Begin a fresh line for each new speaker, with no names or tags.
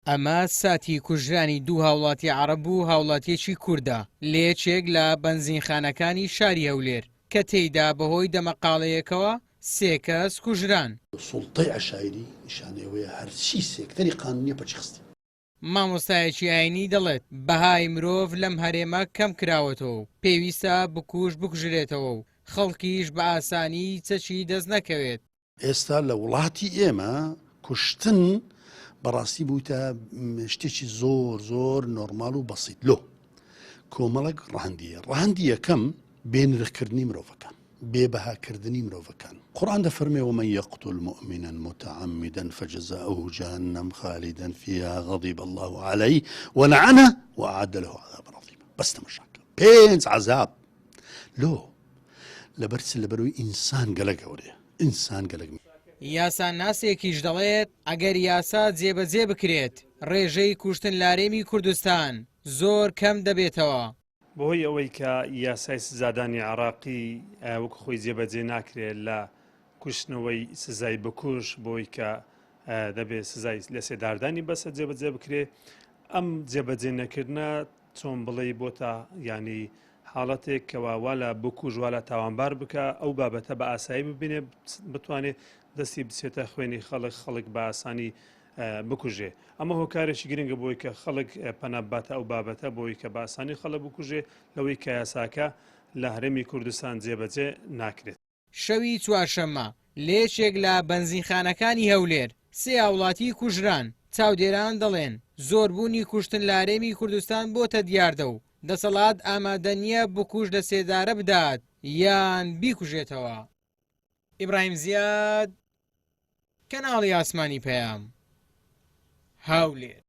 ئەمە ساتی کوژرانی دوو هاوڵاتی عەرەب و هاوڵاتیەکی کوردە لە یەکێک لە بەنزینخانەکانی شاری هەولێر کە تێیدا بەهۆی دەمەقاڵەیەکەوە 3 کەس کوژران.
سوڵتەی عەشایری نیشانەوەیە هەرچی سێکتەری قانونیە پەچخستی.
مامۆستایەکی ئاینی دەڵێت بەهای مرۆڤ لەم هەرێمە کەم کراوەتەوە و پێویستە بکوژ بکوژرێتەوە و خەڵکیش بە ئاسانی چەچی دەست نەکەوێت.
ئێستا لە وڵاتی ئێمە کوشتن بەڕاستی بووتە شتێکی زۆر زۆر نۆرمال و بەسیط لۆ کۆمەڵک ڕەهەندی یەکەم بێنرخکردنی مرۆڤەکان بێبەهاکردنی مرۆڤەکان. قورئان دەفەرمێ ومن يقتل مؤمنا متعمدا فجزاؤه جهنم خالدا فيها غضب الله عليه ولعنه وأعد له عذابا عظيما. بس تمشاكل 5 عذاب لۆ لەبەرچ لەبەرەوەی ئینسان گەلە گەورەیە ئینسان گەلە
یاسا ناسێکیش دەڵێت ئەگەر یاسا جێبەجێ بکرێت ڕێژەی کوشتن لارێمی کوردستان زۆر کەم دەبێتەوە.
بۆی ئەوەی کە یاسای سزادانی عراقی وەکو خۆی جێبەجێ ناکرێت لە کوشتنەوەی سزای بکوژ بۆی کە دەبێت سزای لە سێداردانی بەسە جێبەجێ بکرێت ئەم جێبەجێ نەکردنە چۆن بڵێ بۆتە ینی حاڵەتێک کەوا لە بکوژ وا لە تاوانبار بکە ئەو بابەتە بە ئاسایی ببینێ بتوانێت دەستی بچێتە خوێنی خەڵک بە ئاسانی بکوژێ. ئەمە هۆکارێکی گرنگە بۆی کە خەڵک پەناباتە ئەو بابەتە بۆی کە بە ئاسانی خەڵک بکوژێ لەوەی کە یاساکە لە هەرێمی کوردستان جێبەجێ ناکرێت.
شەوی چوارشەممە لێچێک لە بەنزینخانەکانی هەولێر 3 هاوڵاتی کوژران. چاودێران دەڵێن زۆربوونی کوشتن لە هەرێمی کوردستان بۆتە دیاردە و دەسەڵات ئامادە نییە بکوژ لە سێدارە بدات یان بیکوژێتەوە. ئیبراهیم زیاد، کەناڵی ئاسمانی پەیام، هەولێر.